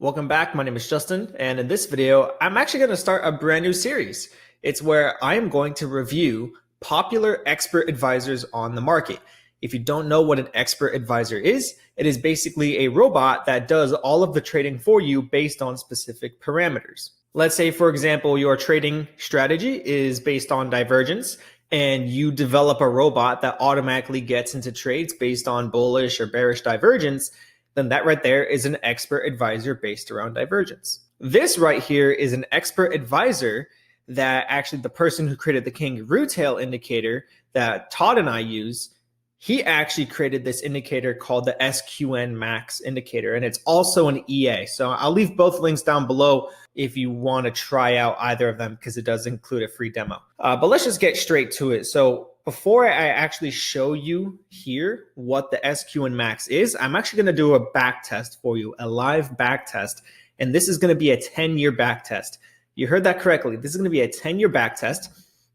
Welcome back. My name is Justin, and in this video, I'm actually going to start a brand new series. It's where I am going to review popular expert advisors on the market. If you don't know what an expert advisor is, it is basically a robot that does all of the trading for you based on specific parameters. Let's say, for example, your trading strategy is based on divergence, and you develop a robot that automatically gets into trades based on bullish or bearish divergence, then that right there is an expert advisor based around divergence. This right here is an expert advisor that actually the person who created the kangaroo tail indicator that Todd and I use, he actually created this indicator called the SQN Max indicator, and it's also an EA. So I'll leave both links down below if you want to try out either of them because it does include a free demo. But let's just get straight to it. So before I actually show you here what the SQN Max is, I'm actually going to do a back test for you, a live back test. And this is going to be a 10-year back test. You heard that correctly. This is going to be a 10-year back test.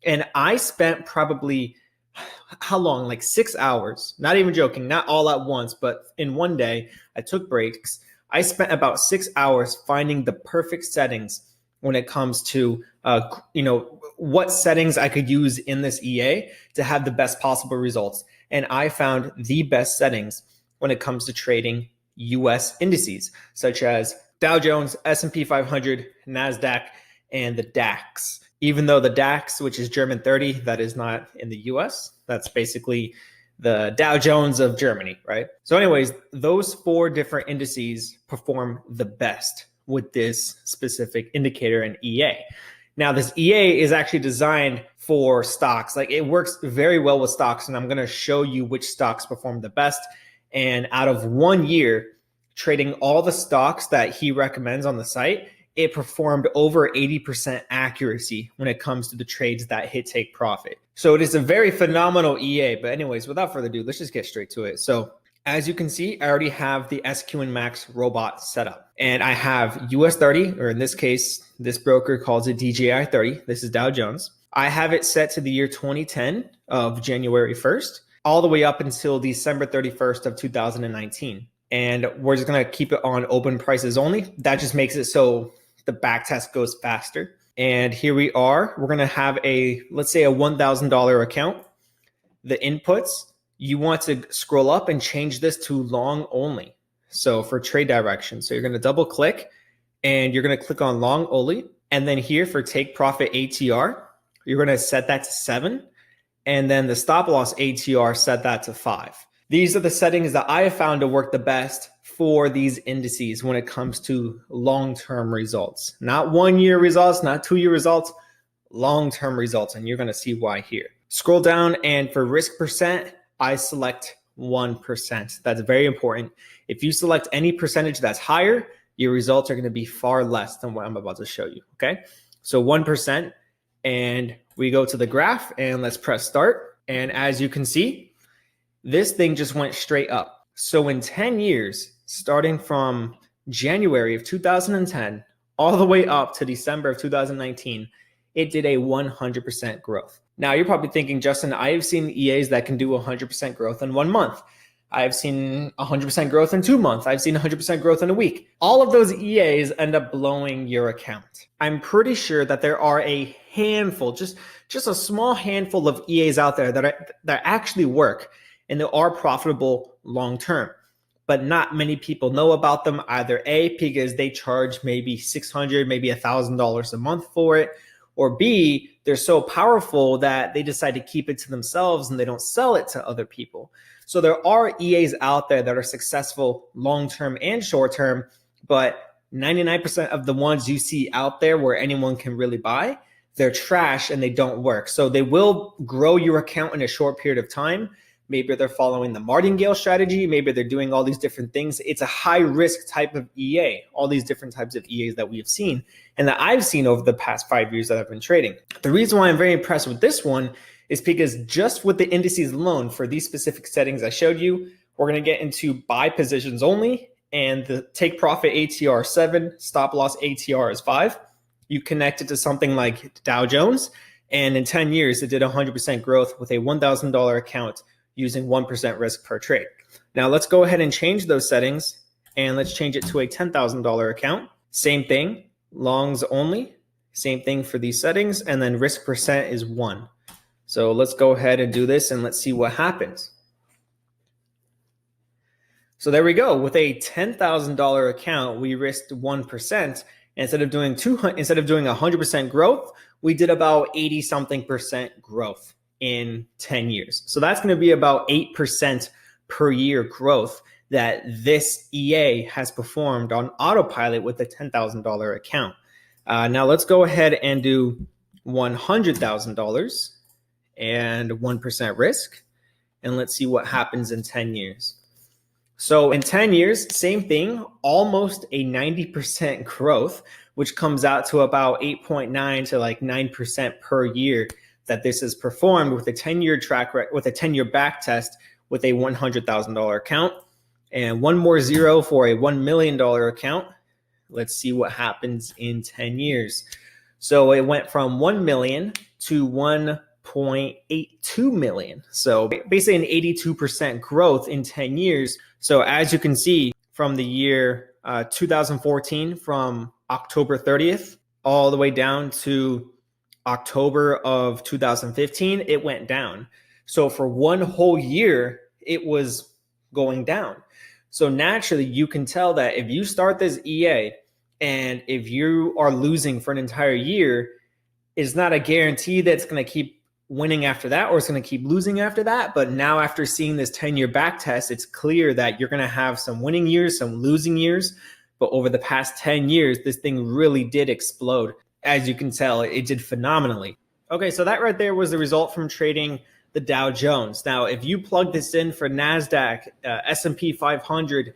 And I spent probably, how long? Like 6 hours. Not even joking, not all at once, but in one day, I took breaks. I spent about 6 hours finding the perfect settings when it comes to, what settings I could use in this EA to have the best possible results. And I found the best settings when it comes to trading US indices, such as Dow Jones, S&P 500, NASDAQ, and the DAX. Even though the DAX, which is German 30, that is not in the US, that's basically the Dow Jones of Germany, right? So anyways, those 4 different indices perform the best with this specific indicator and EA. Now, this EA is actually designed for stocks. Like, it works very well with stocks, and I'm going to show you which stocks perform the best. And out of 1 year, trading all the stocks that he recommends on the site, it performed over 80% accuracy when it comes to the trades that hit take profit. So it is a very phenomenal EA. But anyways, without further ado, let's just get straight to it. So as you can see, I already have the SQN Max robot set up, and I have US 30, or in this case, this broker calls it DJI 30. This is Dow Jones. I have it set to the year 2010 of January 1st, all the way up until December 31st of 2019. And we're just going to keep it on open prices only. That just makes it so the back test goes faster. And here we are. We're going to have let's say a $1,000 account. The inputs, you want to scroll up and change this to long only. So for trade direction, so you're going to double click and you're going to click on long only. And then here for take profit ATR, you're going to set that to 7. And then the stop loss ATR, set that to 5. These are the settings that I have found to work the best for these indices when it comes to long-term results. Not 1 year results, not 2 year results, long-term results. And you're going to see why here. Scroll down, and for risk percent, I select 1%. That's very important. If you select any percentage that's higher, your results are going to be far less than what I'm about to show you. Okay. So 1%, and we go to the graph and let's press start. And as you can see, this thing just went straight up. So in 10 years, starting from January of 2010 all the way up to December of 2019, it did a 100% growth. Now you're probably thinking, Justin, I have seen EAs that can do 100% growth in 1 month. I've seen 100% growth in 2 months. I've seen 100% growth in a week. All of those EAs end up blowing your account. I'm pretty sure that there are a handful, just a small handful of EAs out there that actually work and they are profitable long term. But not many people know about them, either A, because they charge maybe $600, maybe $1,000 a month for it, or B, they're so powerful that they decide to keep it to themselves and they don't sell it to other people. So there are EAs out there that are successful long-term and short-term, but 99% of the ones you see out there where anyone can really buy, they're trash and they don't work. So they will grow your account in a short period of time. Maybe they're following the martingale strategy. Maybe they're doing all these different things. It's a high risk type of EA, all these different types of EAs that we have seen and that I've seen over the past 5 years that I've been trading. The reason why I'm very impressed with this one is because just with the indices alone for these specific settings I showed you, we're going to get into buy positions only, and the take profit ATR 7, stop loss ATR is 5. You connect it to something like Dow Jones, and in 10 years, it did 100% growth with a $1,000 account using 1% risk per trade. Now let's go ahead and change those settings And let's change it to a $10,000 account. Same thing, longs only. Same thing for these settings. And then risk percent is 1. So let's go ahead and do this and let's see what happens. So there we go. With a $10,000 account, we risked 1%. Instead of doing 100% growth, we did about 80 something percent growth in 10 years. So that's going to be about 8% per year growth that this EA has performed on autopilot with a $10,000 account. Now let's go ahead and do $100,000 and 1% risk. And let's see what happens in 10 years. So in 10 years, same thing, almost a 90% growth, which comes out to about 8.9 to like 9% per year that this is performed with a 10-year track record, with a 10-year back test with a $100,000 account, and one more zero for a $1 million account. Let's see what happens in 10 years. So it went from 1 million to 1.82 million. So basically an 82% growth in 10 years. So as you can see from the year 2014, from October 30th all the way down to October of 2015, it went down. So for one whole year, it was going down. So naturally, you can tell that if you start this EA and if you are losing for an entire year, it's not a guarantee that it's going to keep winning after that or it's going to keep losing after that. But now after seeing this 10-year back test, it's clear that you're going to have some winning years, some losing years. But over the past 10 years, this thing really did explode. As you can tell, it did phenomenally. Okay, so that right there was the result from trading the Dow Jones. Now, if you plug this in for NASDAQ, S&P 500,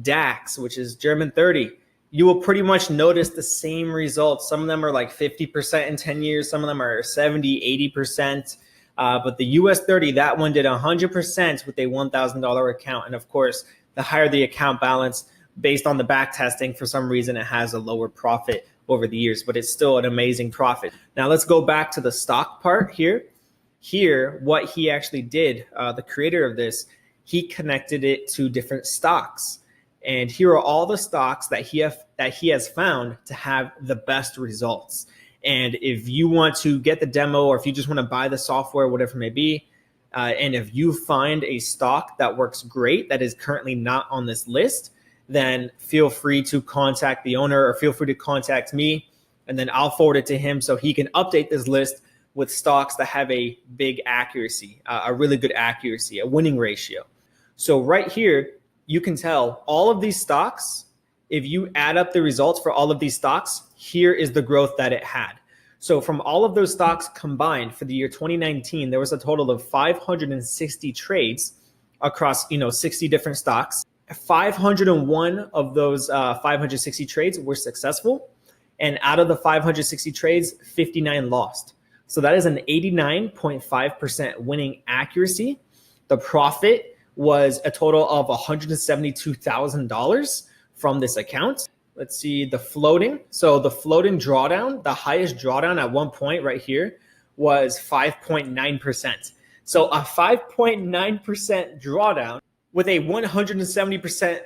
DAX, which is German 30, you will pretty much notice the same results. Some of them are like 50% in 10 years. Some of them are 70, 80%. But the US 30, that one did 100% with a $1,000 account. And of course, the higher the account balance, based on the back testing, for some reason, it has a lower profit over the years, but it's still an amazing profit. Now let's go back to the stock part here. Here, what he actually did, the creator of this, he connected it to different stocks. And here are all the stocks that he has found to have the best results. And if you want to get the demo, or if you just want to buy the software, whatever it may be, and if you find a stock that works great that is currently not on this list, then feel free to contact the owner or feel free to contact me, and then I'll forward it to him so he can update this list with stocks that have a big accuracy, a really good accuracy, a winning ratio. So right here, you can tell all of these stocks, if you add up the results for all of these stocks, here is the growth that it had. So from all of those stocks combined for the year 2019, there was a total of 560 trades across 60 different stocks. 501 of those 560 trades were successful. And out of the 560 trades, 59 lost. So that is an 89.5% winning accuracy. The profit was a total of $172,000 from this account. Let's see the floating. So the floating drawdown, the highest drawdown at one point right here was 5.9%. So a 5.9% drawdown with a 170%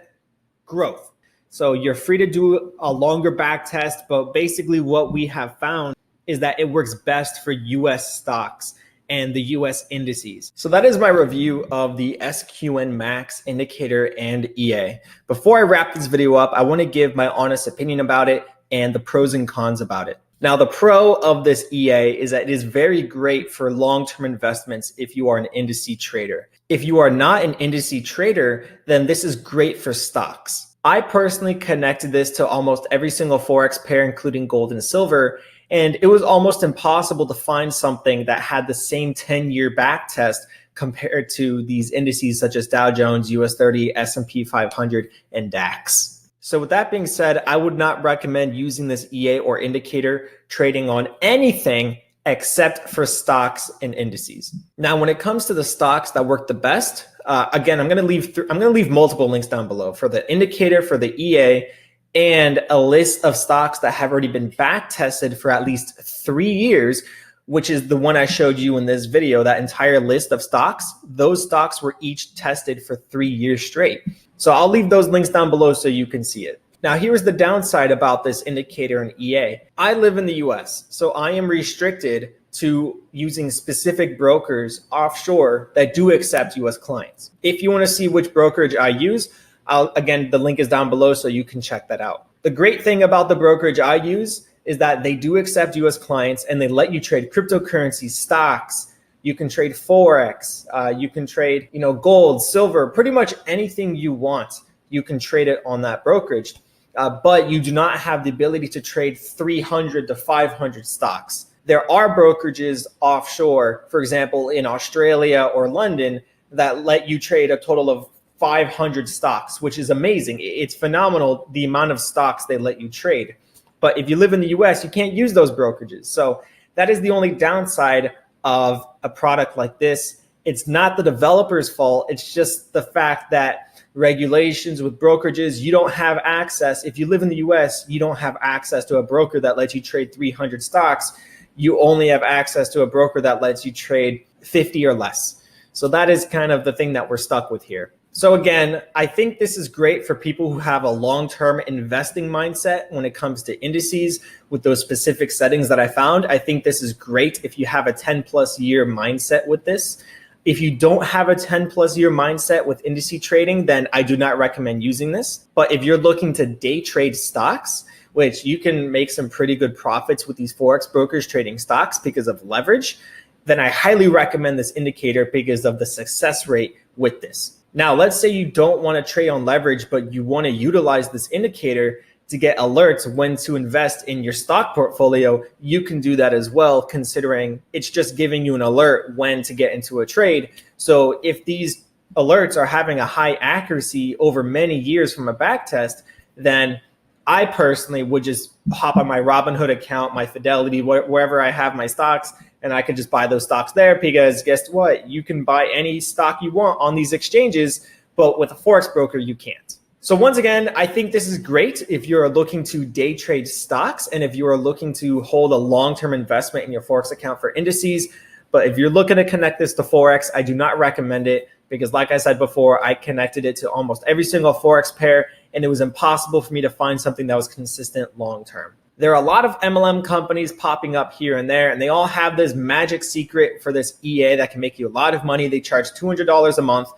growth. So you're free to do a longer back test, but basically what we have found is that it works best for US stocks and the US indices. So that is my review of the SQN Max indicator and EA. Before I wrap this video up, I want to give my honest opinion about it and the pros and cons about it. Now, the pro of this EA is that it is very great for long-term investments if you are an indice trader. If you are not an indice trader, then this is great for stocks. I personally connected this to almost every single Forex pair, including gold and silver, and it was almost impossible to find something that had the same 10-year back test compared to these indices such as Dow Jones, US 30, S&P 500, and DAX. So with that being said, I would not recommend using this EA or indicator trading on anything except for stocks and indices. Now, when it comes to the stocks that work the best, again, I'm going to leave multiple links down below for the indicator, for the EA, and a list of stocks that have already been back tested for at least 3 years, which is the one I showed you in this video. That entire list of stocks, those stocks were each tested for 3 years straight. So I'll leave those links down below so you can see it. Now, here's the downside about this indicator in EA. I live in the US, so I am restricted to using specific brokers offshore that do accept US clients. If you want to see which brokerage I use, again, the link is down below so you can check that out. The great thing about the brokerage I use is that they do accept US clients and they let you trade cryptocurrency, stocks. You can trade Forex, you can trade, gold, silver, pretty much anything you want. You can trade it on that brokerage, but you do not have the ability to trade 300 to 500 stocks. There are brokerages offshore, for example, in Australia or London, that let you trade a total of 500 stocks, which is amazing. It's phenomenal the amount of stocks they let you trade. But if you live in the US, you can't use those brokerages. So that is the only downside of a product like this. It's not the developer's fault. It's just the fact that regulations with brokerages, you don't have access. If you live in the US, you don't have access to a broker that lets you trade 300 stocks. You only have access to a broker that lets you trade 50 or less. So that is kind of the thing that we're stuck with here. So again, I think this is great for people who have a long-term investing mindset when it comes to indices with those specific settings that I found. I think this is great if you have a 10+ year mindset with this. If you don't have a 10+ year mindset with indice trading, then I do not recommend using this. But if you're looking to day trade stocks, which you can make some pretty good profits with these Forex brokers trading stocks because of leverage, then I highly recommend this indicator because of the success rate with this. Now, let's say you don't want to trade on leverage, but you want to utilize this indicator to get alerts when to invest in your stock portfolio. You can do that as well, considering it's just giving you an alert when to get into a trade. So if these alerts are having a high accuracy over many years from a back test, then I personally would just hop on my Robinhood account, my Fidelity, wherever I have my stocks, and I could just buy those stocks there because guess what? You can buy any stock you want on these exchanges, but with a Forex broker, you can't. So once again, I think this is great if you're looking to day trade stocks and if you are looking to hold a long-term investment in your Forex account for indices. But if you're looking to connect this to Forex, I do not recommend it because like I said before, I connected it to almost every single Forex pair and it was impossible for me to find something that was consistent long-term. There are a lot of MLM companies popping up here and there, and they all have this magic secret for this EA that can make you a lot of money. They charge $200 a month,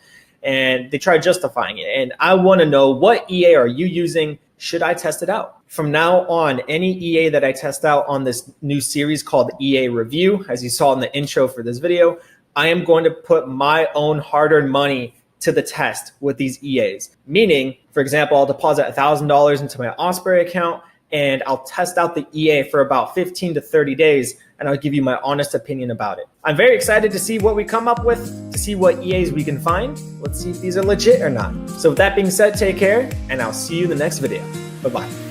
and they try justifying it. And I want to know, what EA are you using? Should I test it out? From now on, any EA that I test out on this new series called EA Review, as you saw in the intro for this video, I am going to put my own hard-earned money to the test with these EAs. Meaning, for example, I'll deposit $1,000 into my Osprey account, and I'll test out the EA for about 15 to 30 days, and I'll give you my honest opinion about it. I'm very excited to see what we come up with, to see what EAs we can find. Let's see if these are legit or not. So with that being said, take care, and I'll see you in the next video. Bye-bye.